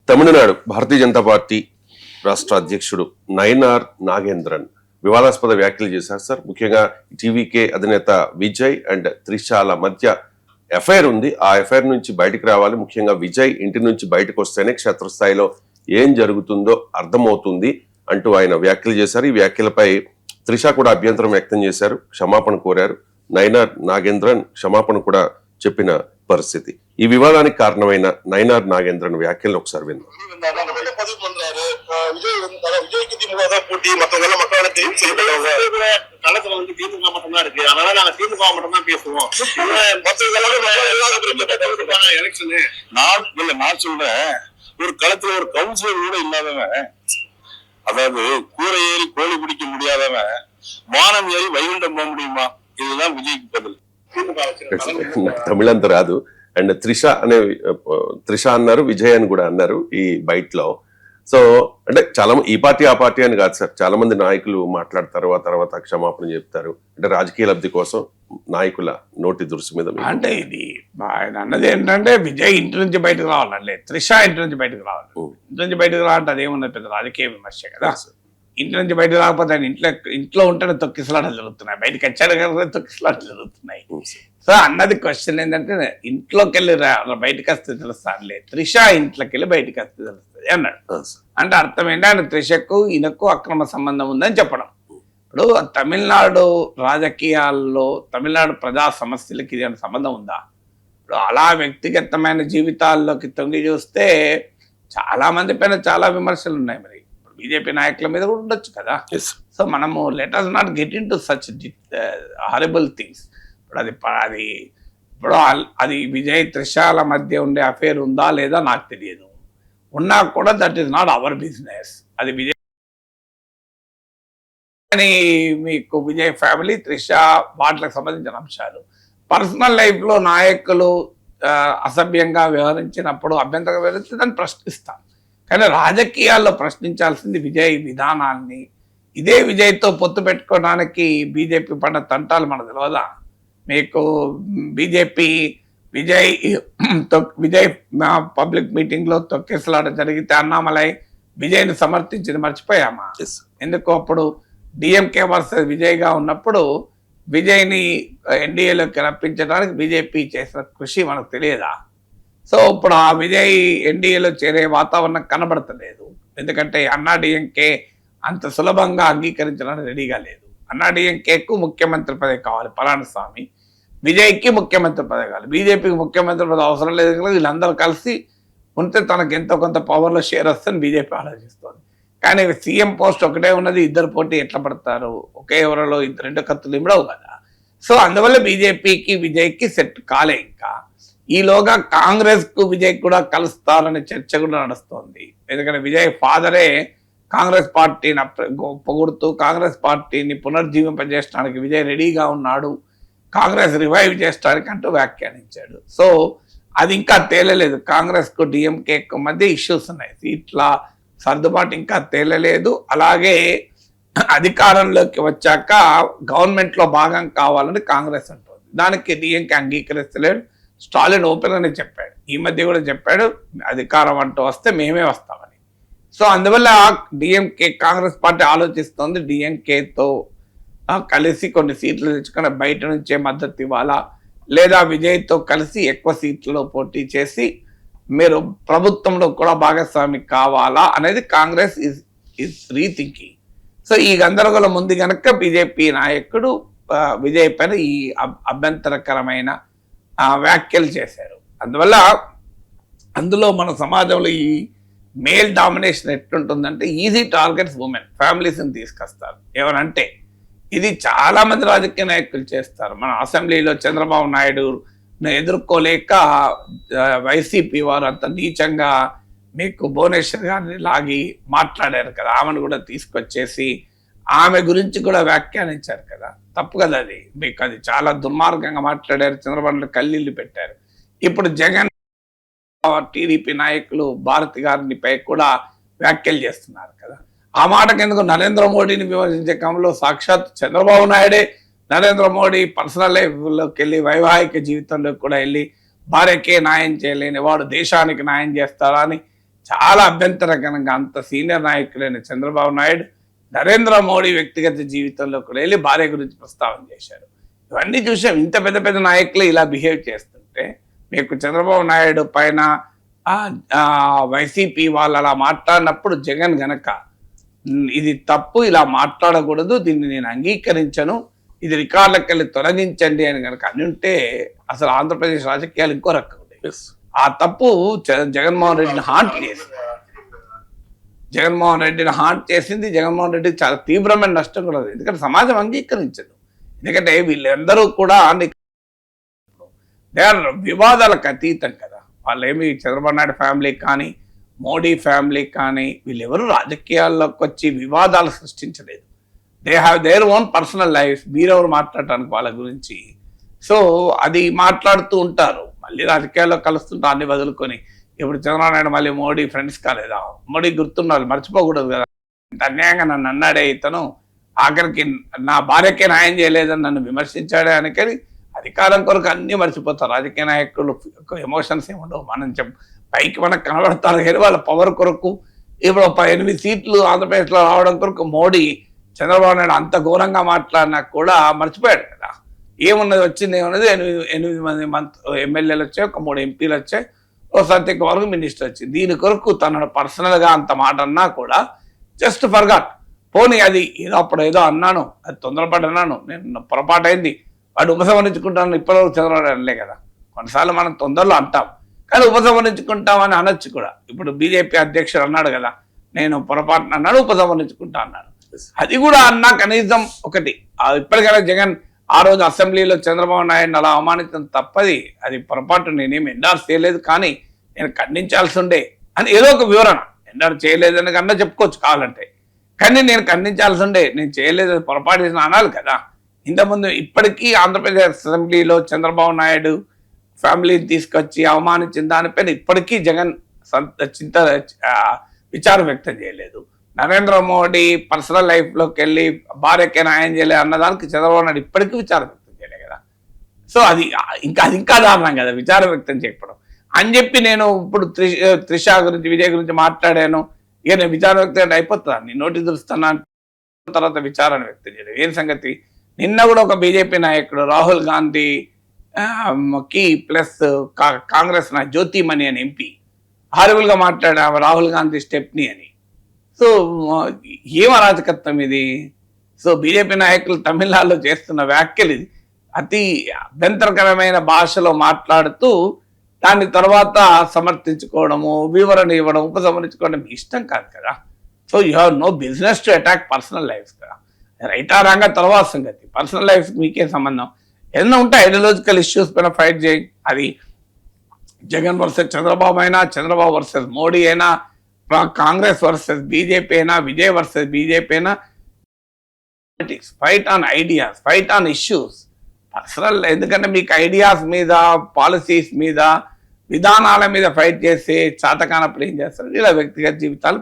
Tamil Nadu Bharatiya Janata party రాష్ట్ర అధ్యక్షుడు నయనార్ నాగేంద్రన్ వివాదాస్పద వ్యాఖ్యలు చేశారు సార్. ముఖ్యంగా టీవీకే అధినేత విజయ్ అండ్ త్రిషాల మధ్య ఎఫ్ఐఆర్ ఉంది. ఆ ఎఫ్ఐఆర్ నుంచి బయటకు రావాలి. ముఖ్యంగా విజయ్ ఇంటి నుంచి బయటకు వస్తేనే క్షేత్రస్థాయిలో ఏం జరుగుతుందో అర్థమవుతుంది అంటూ ఆయన వ్యాఖ్యలు చేశారు. ఈ వ్యాఖ్యలపై త్రిష కూడా అభ్యంతరం వ్యక్తం చేశారు, క్షమాపణ కోరారు. నయనార్ నాగేంద్రన్ క్షమాపణ కూడా చెప్పిన పరిస్థితి. ఈ వివాదానికి కారణమైన నయనార్ నాగేంద్రన్ వ్యాఖ్యలను ఒకసారి విన్నాం. விஜய்க்கு திமுக தான் போட்டி, மத்தவங்க மக்களோட களத்துல வந்து திமுக மட்டும் தான் இருக்கு. அதனால நாங்க திமுக மட்டும் தான் பேசுவோம். எலெக்ஷனு நான் சொல்றேன், ஒரு களத்துல ஒரு கவுன்சிலர் கூட இல்லாதவன், அதாவது கூரை ஏறி கோழி பிடிக்க முடியாதவன் வானம் ஏறி வைகுண்டம் போக முடியுமா? இதுதான் விஜய்க்கு பதில். తమిళంత రాదు. అండ్ త్రిష అన్నారు, విజయ్ అని కూడా అన్నారు ఈ బైట్ లో. సో అంటే చాలా ఈ పార్టీ ఆ పార్టీ అని కాదు సార్, చాలా మంది నాయకులు మాట్లాడతారు, ఆ తర్వాత క్షమాపణ చెప్తారు. అంటే రాజకీయ లబ్ధి కోసం నాయకుల నోటి దురుసు మీద. అంటే ఇది ఆయన అన్నది ఏంటంటే విజయ్ ఇంటి నుంచి బయటకు రావాలండి, త్రిష ఇంటి నుంచి బయటకు రావాలి. ఇంటి నుంచి బయటకు రావాలంటే అదేమన్నది పెద్ద రాజకీయ విమర్శ కదా. ఇంటి నుంచి బయటకు రాకపోతే ఆయన ఇంట్లో ఉంటేనే తొక్కిసలాటలు జరుగుతున్నాయి, బయటకు వచ్చాడు కదా తొక్కిసలాటలు జరుగుతున్నాయి. సో అన్నది క్వశ్చన్ ఏంటంటే ఇంట్లోకి వెళ్ళి బయటకు వస్తే తెలుస్తానులే, త్రిష ఇంట్లోకి వెళ్ళి బయటకు వస్తే తెలుస్తుంది అన్నాడు. అంటే అర్థం ఏంటి, ఆయన త్రిషకు ఈయనకు అక్రమ సంబంధం ఉందని చెప్పడం. ఇప్పుడు తమిళనాడు రాజకీయాల్లో తమిళనాడు ప్రజా సమస్యలకి ఇది సంబంధం ఉందా? ఇప్పుడు అలా వ్యక్తిగతమైన జీవితాల్లోకి తొంగి చూస్తే చాలా మంది పైన చాలా విమర్శలు ఉన్నాయి. మరి ఇప్పుడు బీజేపీ నాయకుల మీద కూడా ఉండొచ్చు కదా. సో మనము let us not get in to such horrible things. ఇప్పుడు అది విజయ్ త్రిషాల మధ్య ఉండే అఫేర్ ఉందా లేదా నాకు తెలియదు. ఉన్నా కూడా that is not our business. అది విజయ్ అని మీకు విజయ్ ఫ్యామిలీ త్రిష వాటికి సంబంధించిన అంశాలు. పర్సనల్ లైఫ్లో నాయకులు అసభ్యంగా వ్యవహరించినప్పుడు, అభ్యంతరంగా వ్యవహరిస్తే దాన్ని ప్రశ్నిస్తాం. కానీ రాజకీయాల్లో ప్రశ్నించాల్సింది విజయ్ విధానాల్ని. ఇదే విజయ్తో పొత్తు పెట్టుకోవడానికి బీజేపీ పడ్డ తంటాలు మనకు తెలియదా? మీకు విజయ్ పబ్లిక్ మీటింగ్ లో తొక్కేసలాట జరిగితే అన్నామలై విజయ్ని సమర్థించింది మర్చిపోయామా? ఎందుకు అప్పుడు డిఎంకే వర్సెస్ విజయ్గా ఉన్నప్పుడు విజయ్ని ఎన్డీఏలోకి రప్పించడానికి బీజేపీ చేసిన కృషి మనకు తెలియదా? సో ఇప్పుడు ఆ విజయ్ ఎన్డీఏలో చేరే వాతావరణం కనబడతలేదు. ఎందుకంటే అన్నా డిఎంకే అంత సులభంగా అంగీకరించడానికి రెడీగా లేదు. అన్నా డిఎంకేకు ముఖ్యమంత్రి పదవి కావాలి పళనిస్వామి, విజయ్కి ముఖ్యమంత్రి పదవి కావాలి. బీజేపీకి ముఖ్యమంత్రి పదవి అవసరం లేదు కదా. వీళ్ళందరూ కలిసి ఉంటే తనకు ఎంతో కొంత పవర్లో షేర్ వస్తుందని బీజేపీ ఆలోచిస్తుంది. కానీ సీఎం పోస్ట్ ఒకటే ఉన్నది, ఇద్దరు పోటీ ఎట్లా పడతారు? ఒకే ఎవరిలో రెండు కత్తులు ఇమ్మడవు కదా. సో అందువల్ల బీజేపీకి విజయ్కి సెట్ కాలే. ఇంకా ఈలోగా కాంగ్రెస్కు విజయ్ కూడా కలుస్తారనే చర్చ కూడా నడుస్తోంది. ఎందుకంటే విజయ్ ఫాదరే కాంగ్రెస్ పార్టీని పొగుడుతూ కాంగ్రెస్ పార్టీని పునర్జీవింపజేయడానికి విజయ్ రెడీగా ఉన్నాడు, కాంగ్రెస్ రివైవ్ చేయడానికి అంటూ వ్యాఖ్యానించాడు. సో అది ఇంకా తేలలేదు. కాంగ్రెస్కు డిఎంకేకు మధ్య ఇష్యూస్ ఉన్నాయి, సీట్ల సర్దుబాటు ఇంకా తేలలేదు. అలాగే అధికారంలోకి వచ్చాక గవర్నమెంట్లో భాగం కావాలని కాంగ్రెస్ అంటుంది. దానికి డిఎంకే అంగీకరిస్తలేడు. స్టాలిన్ ఓపెన్ అని చెప్పాడు, ఈ మధ్య కూడా చెప్పాడు, అధికారం అంటూ వస్తే మేమే వస్తామని. సో అందువల్ల డిఎంకే కాంగ్రెస్ పార్టీ ఆలోచిస్తోంది డిఎంకేతో కలిసి కొన్ని సీట్లు తెచ్చుకొని బయట నుంచే మద్దతు ఇవ్వాలా, లేదా విజయ్తో కలిసి ఎక్కువ సీట్లలో పోటీ చేసి మీరు ప్రభుత్వంలో కూడా భాగస్వామి కావాలా అనేది కాంగ్రెస్ ఈజ్ రీథింకింగ్. సో ఈ గందరగోళం ముందు కనుక బీజేపీ నాయకుడు విజయ్ పైన ఈ అభ్యంతరకరమైన వ్యాఖ్యలు చేశారు. అందువల్ల అందులో మన సమాజంలో ఈ మేల్ డామినేషన్ ఎట్లుంటుందంటే ఈజీ టార్గెట్స్ ఉమెన్ ఫ్యామిలీస్ని తీసుకొస్తారు. ఏమనంటే ఇది చాలా మంది రాజకీయ నాయకులు చేస్తారు. మన అసెంబ్లీలో చంద్రబాబు నాయుడు ఎదుర్కోలేక వైసీపీ వారు అంత నీచంగా మీకు భువనేశ్వర్ గారిని లాగి మాట్లాడారు కదా, ఆమెను కూడా తీసుకొచ్చేసి ఆమె గురించి కూడా వ్యాఖ్యానించారు కదా. తప్పు కదా అది, మీకు అది చాలా దుర్మార్గంగా మాట్లాడారు. చంద్రబాబు కల్లీళ్ళు పెట్టారు. ఇప్పుడు జగన్ టీడీపీ నాయకులు భారతి గారిని పై కూడా వ్యాఖ్యలు చేస్తున్నారు కదా. ఆ మాటకు ఎందుకు నరేంద్ర మోడీని విమర్శించే క్రమంలో సాక్షాత్ చంద్రబాబు నాయుడే నరేంద్ర మోడీ పర్సనల్ లైఫ్లోకి వెళ్ళి వైవాహిక జీవితంలోకి కూడా వెళ్ళి భార్యకే న్యాయం చేయలేని వాడు దేశానికి న్యాయం చేస్తారా అని చాలా అభ్యంతరకరంగా అంత సీనియర్ నాయకులైన చంద్రబాబు నాయుడు నరేంద్ర మోడీ వ్యక్తిగత జీవితంలో కూడా వెళ్ళి భార్య గురించి ప్రస్తావన చేశారు. ఇవన్నీ చూసాం. ఇంత పెద్ద పెద్ద నాయకులు ఇలా బిహేవ్ చేస్తుంటే మీకు చంద్రబాబు నాయుడు పైన వైసీపీ వాళ్ళు అలా మాట్లాడినప్పుడు జగన్ గనక ఇది తప్పు, ఇలా మాట్లాడకూడదు, దీన్ని నేను అంగీకరించను, ఇది రికార్డులకు వెళ్ళి తొలగించండి అని కనుక అని ఉంటే అసలు ఆంధ్రప్రదేశ్ రాజకీయాలు ఇంకో రకం ఉండేవి. ఆ తప్పు జగన్మోహన్ రెడ్డిని హాంట్ చేసింది. జగన్మోహన్ రెడ్డిని హాంట్ చేసింది. జగన్మోహన్ రెడ్డికి చాలా తీవ్రమైన నష్టం కూడా ఉంది. ఎందుకంటే సమాజం అంగీకరించదు. ఎందుకంటే వీళ్ళందరూ కూడా వివాదాలకు అతీతం కదా. వాళ్ళు ఏమి చంద్రబాబు నాయుడు ఫ్యామిలీ కానీ మోడీ ఫ్యామిలీ కానీ వీళ్ళెవరు రాజకీయాల్లోకి వచ్చి వివాదాలు సృష్టించలేదు. They have their own personal life. మీరెవరు మాట్లాడటానికి వాళ్ళ గురించి? సో అది మాట్లాడుతూ ఉంటారు. మళ్ళీ రాజకీయాల్లో కలుస్తుంటారు అన్ని వదులుకొని. ఇప్పుడు చంద్రబాబు నాయుడు మళ్ళీ మోడీ ఫ్రెండ్స్ కాలేదా? మోడీ గుర్తున్నారు, మర్చిపోకూడదు కదా. అన్యాయంగా నన్ను అన్నాడే ఇతను, ఆఖరికి నా భార్యకే న్యాయం చేయలేదని నన్ను విమర్శించాడే అనుకని అధికారం కొరకు అన్నీ మర్చిపోతారు. రాజకీయ నాయకులు ఎమోషన్స్ ఏమి ఉండవు. మనం పైకి మనకు కనబడతారు కానీ వాళ్ళ పవర్ కొరకు ఇప్పుడు 8 సీట్లు ఆంధ్రప్రదేశ్లో రావడం కొరకు మోడీ చంద్రబాబు నాయుడు అంత ఘోరంగా మాట్లాడినా కూడా మర్చిపోయాడు కదా. ఏమున్నది, వచ్చింది ఏమున్నది, 8 మంది ఎమ్మెల్యేలు వచ్చాయి, ఒక 3 ఎంపీలు వచ్చాయి, ఓ సత్యక వరకు మినిస్టర్ వచ్చింది. దీని కొరకు తనను పర్సనల్గా అంత మాట అన్నా కూడా జస్ట్ ఫర్గాట్. పోనీ అది ఏదో అప్పుడు ఏదో అన్నాను, అది తొందరపాటు అన్నాను, నేను పొరపాటు అయింది, వాడు ఉపసంహరించుకుంటాను ఇప్పటివరకు చంద్రబాబు అనలే కదా. కొన్నిసార్లు మనం తొందరలో అంటాం కానీ ఉపసంహరించుకుంటామని అనొచ్చు కూడా. ఇప్పుడు బీజేపీ అధ్యక్షుడు అన్నాడు కదా, నేను పొరపాటున అన్నాడు, ఉపసంహరించుకుంటా అన్నాడు. అది కూడా అన్నా కనీసం ఒకటి ఇప్పటికైనా జగన్ ఆ రోజు అసెంబ్లీలో చంద్రబాబు నాయుడు అలా అవమానించడం తప్పది, అది పొరపాటు, నేనేమి ఎండార్స్ చేయలేదు కానీ నేను ఖండించాల్సి ఉండే అని ఏదో ఒక వివరణ. ఎండార్స్ చేయలేదని కన్నా చెప్పుకోవచ్చు కావాలంటే, కానీ నేను ఖండించాల్సి ఉండే, నేను చేయలేదు, పొరపాటు చేసిన అనాలి కదా. ఇంతకుముందు ఇప్పటికీ ఆంధ్రప్రదేశ్ అసెంబ్లీలో చంద్రబాబు నాయుడు ఫ్యామిలీని తీసుకొచ్చి అవమానించిన దానిపైన ఇప్పటికీ జగన్ విచారం వ్యక్తం చేయలేదు. నరేంద్ర మోడీ పర్సనల్ లైఫ్లోకి వెళ్ళి భార్యకే న్యాయం చేయలేదు అన్నదానికి చంద్రబాబు నాయుడు ఇప్పటికీ విచారం వ్యక్తం చేయలేదు కదా. సో అది ఇంకా దారుణం కదా విచారం వ్యక్తం చేయకపోవడం అని చెప్పి నేను ఇప్పుడు త్రిష గురించి విజయ్ గురించి మాట్లాడాను, ఇక నేను విచారం వ్యక్తం అయిపోతాను, నేను నోటి దురుస్తున్నాను, తర్వాత విచారాన్ని వ్యక్తం చేయలేదు. ఏం సంగతి? నిన్న కూడా ఒక బీజేపీ నాయకుడు రాహుల్ గాంధీ కి ప్లస్ కాంగ్రెస్ నా జ్యోతిమణి అని ఎంపీ హారబుల్గా మాట్లాడా రాహుల్ గాంధీ స్టెప్ని అని. సో ఏం అరాచకత్వం ఇది? సో బీజేపీ నాయకులు తమిళనాడులో చేస్తున్న వ్యాఖ్యలు ఇది అతి అభ్యంతరకరమైన భాషలో మాట్లాడుతూ దాని తర్వాత సమర్థించుకోవడము, వివరణ ఇవ్వడం, ఉపసంహరించుకోవడం ఇష్టం కాదు కదా. So you have no business to attack personal life కదా. రైటా రాంగా తర్వాత సంగతి, పర్సనల్ లైఫ్ మీకే సంబంధం. ఏదైనా ఉంటే ఐడియాలజికల్ ఇష్యూస్ పైన ఫైట్ చేయి. అది జగన్ వర్సెస్ చంద్రబాబు అయినా, చంద్రబాబు వర్సెస్ మోడీ అయినా, కాంగ్రెస్ వర్సెస్ బీజేపీ అయినా, విజయ్ వర్సెస్ బీజేపీ అయినా, fight on ideas, fight on issues. Personal ఎందుకంటే మీకు ఐడియాస్ మీద, పాలసీస్ మీద, విధానాల మీద ఫైట్ చేసి చాతకానప్పుడు ఏం చేస్తారు, ఇలా వ్యక్తిగత జీవితాలు